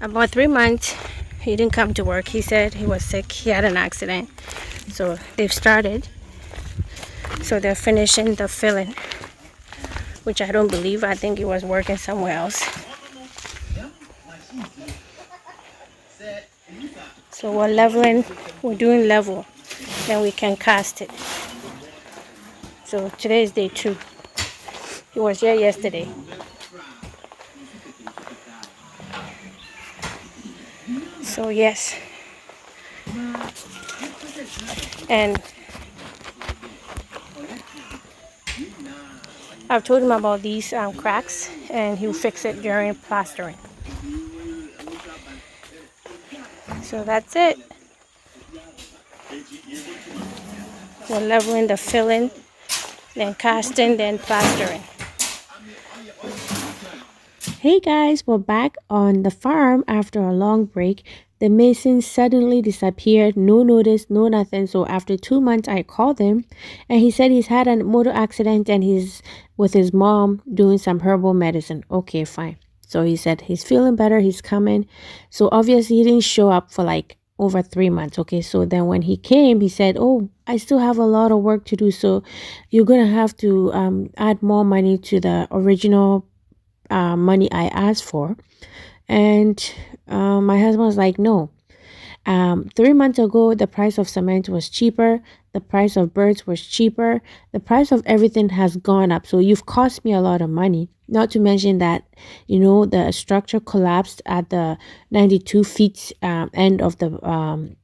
About 3 months, he didn't come to work. He said he was sick. He had an accident. So they've started. So they're finishing the filling, which I don't believe. I think he was working somewhere else. So we're leveling. We're doing level. Then we can cast it. So today is day 2. He was here yesterday. So yes. And I've told him about these cracks, and he'll fix it during plastering. So that's it. We're leveling the filling, then casting, then plastering. Hey guys, we're back on the farm after a long break. The mason suddenly disappeared, no notice, no nothing. So after 2 months, I called him and he said he's had a motor accident and he's with his mom doing some herbal medicine. Okay, fine. So he said he's feeling better, he's coming. So obviously he didn't show up for like over 3 months. Okay, so then when he came, he said, oh, I still have a lot of work to do. So you're going to have to add more money to the original money I asked for. And my husband was like, no. 3 months ago, the price of cement was cheaper. The price of birds was cheaper. The price of everything has gone up. So you've cost me a lot of money. Not to mention that, you know, the structure collapsed at the 92 feet end of the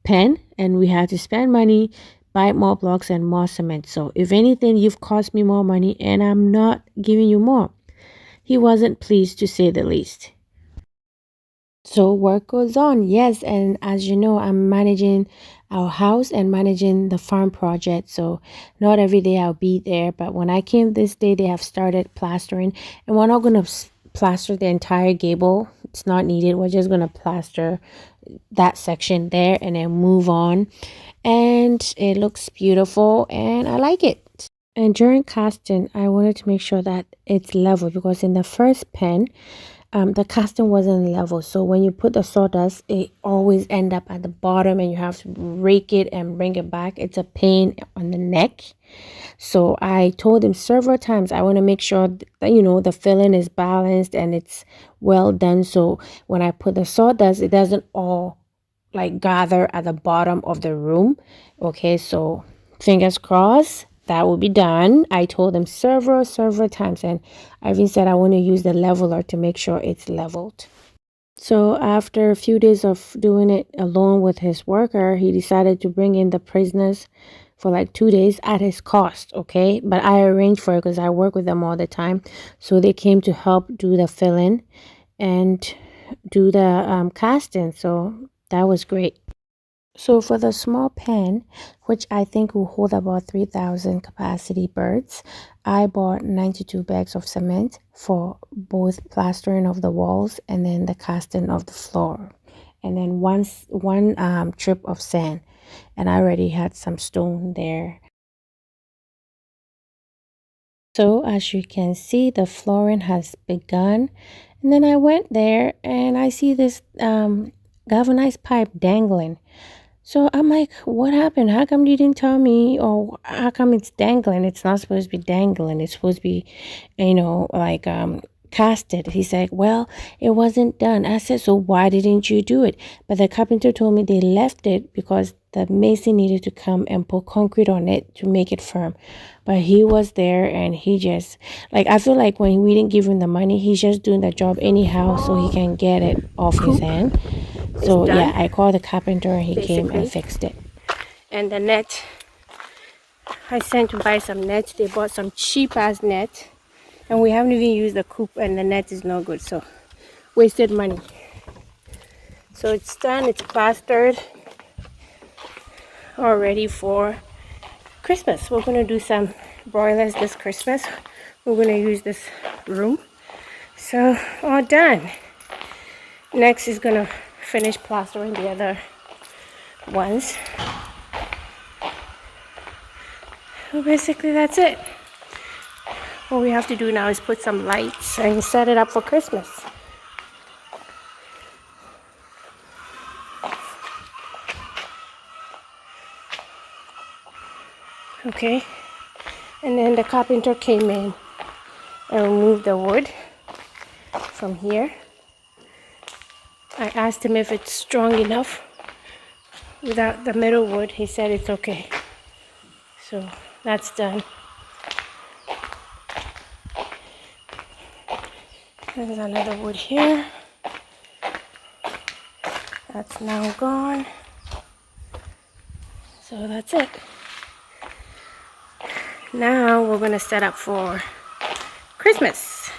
pen. And we had to spend money, buy more blocks and more cement. So if anything, you've cost me more money and I'm not giving you more. He wasn't pleased, to say the least. So work goes on, yes, and as you know, I'm managing our house and managing the farm project, so not every day I'll be there, but when I came this day, they have started plastering, and we're not going to plaster the entire gable. It's not needed. We're just going to plaster that section there and then move on, and it looks beautiful and I like it. And during casting, I wanted to make sure that it's level, because in the first pen, the casting wasn't level. So when you put the sawdust, it always end up at the bottom and you have to rake it and bring it back. It's a pain on the neck. So I told him several times, I want to make sure that, you know, the filling is balanced and it's well done. So when I put the sawdust, it doesn't all like gather at the bottom of the room. Okay, so fingers crossed. That will be done. I told him several times, and I even said I want to use the leveler to make sure it's leveled. So after a few days of doing it alone with his worker, he decided to bring in the prisoners for like 2 days at his cost, okay? But I arranged for it because I work with them all the time. So they came to help do the filling and do the casting. So that was great. So for the small pen, which I think will hold about 3,000 capacity birds, I bought 92 bags of cement for both plastering of the walls and then the casting of the floor. And then one trip of sand. And I already had some stone there. So as you can see, the flooring has begun. And then I went there and I see this galvanized pipe dangling. So I'm like, what happened? How come you didn't tell me? Or how come it's dangling? It's not supposed to be dangling. It's supposed to be, you know, like casted. He said, well, it wasn't done. I said, so why didn't you do it? But the carpenter told me they left it because the mason needed to come and put concrete on it to make it firm. But he was there and he just, like, I feel like when we didn't give him the money, he's just doing the job anyhow so he can get it off his hand. So yeah, I called the carpenter and he came and fixed it. And the net, I sent to buy some nets. They bought some cheap ass net and we haven't even used the coop and the net is no good, so wasted money. So it's done, it's plastered, all ready for Christmas. We're going to do some broilers this Christmas. We're going to use this room. So all done. Next is going to finish plastering the other ones. So basically that's it. What we have to do now is put some lights and set it up for Christmas. Okay, and then the carpenter came in and removed the wood from here. I asked him if it's strong enough without the middle wood. He said it's okay. So that's done. There's another wood here. That's now gone. So that's it. Now we're gonna set up for Christmas.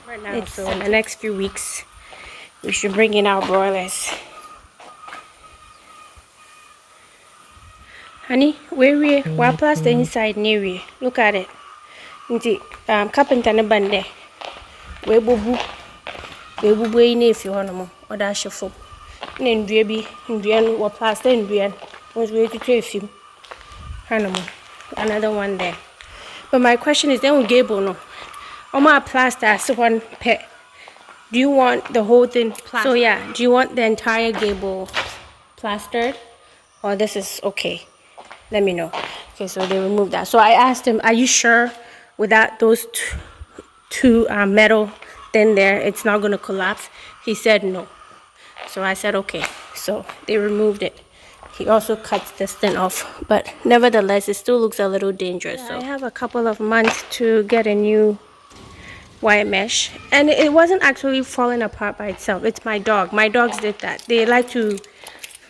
Right now, so in the next few weeks, we should bring in our broilers. Honey, where we plaster inside near we. Look at it. Carpenter ne bande. We bubu ine if you want more. Or dash your foot. In Indian or plaster Indian. Was way to take him. Another one there. But my question is, then we gable no. My plaster so one pet. Do you want the whole thing plastered? So yeah, do you want the entire gable plastered? Or this is okay? Let me know. Okay, so they removed that. So I asked him, are you sure without those two metal thing there, it's not going to collapse? He said no. So I said, okay. So they removed it. He also cuts this thing off. But nevertheless, it still looks a little dangerous. Yeah, so I have a couple of months to get a new wire mesh. And it wasn't actually falling apart by itself. It's my dog. My dogs did that. They like to,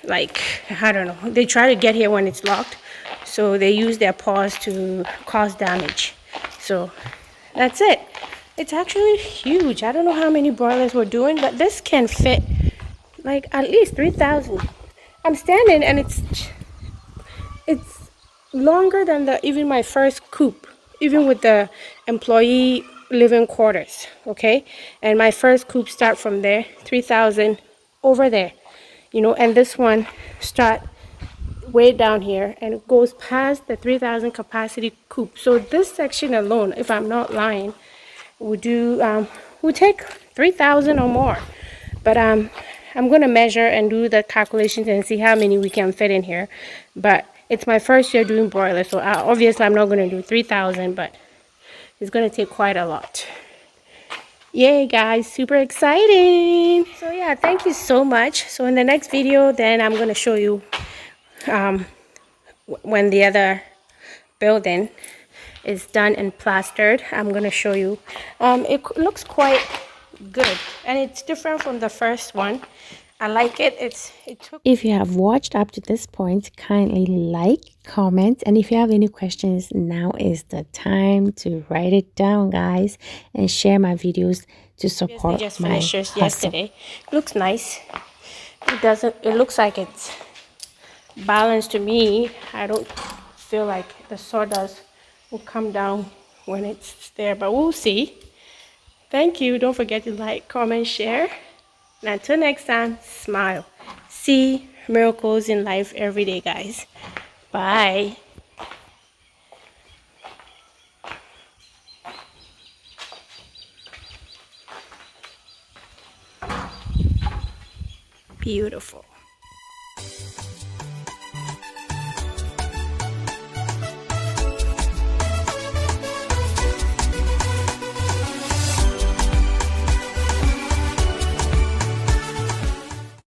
like, I don't know. They try to get here when it's locked. So they use their paws to cause damage. So that's it. It's actually huge. I don't know how many broilers we're doing, but this can fit like at least 3,000. I'm standing and it's longer than even my first coop, even with the employee living quarters, okay? And my first coop start from there, 3,000 over there, you know, and this one start way down here and it goes past the 3,000 capacity coop. So this section alone, if I'm not lying, would take 3,000 or more. But I'm gonna measure and do the calculations and see how many we can fit in here. But it's my first year doing broilers, so obviously I'm not gonna do 3,000, but it's gonna take quite a lot. Yay guys, super exciting. So yeah, thank you so much. So in the next video, then I'm gonna show you when the other building is done and plastered. I'm gonna show you. It looks quite good and it's different from the first one. I like it. If you have watched up to this point, kindly like, comment, and if you have any questions, now is the time to write it down, guys, and share my videos to support just my hustle. Yesterday looks nice. It looks like it's balanced to me. I don't feel like the sawdust will come down when it's there, but we'll see. Thank you. Don't forget to like, comment, share. And until next time, smile. See miracles in life every day, guys. Bye. Beautiful.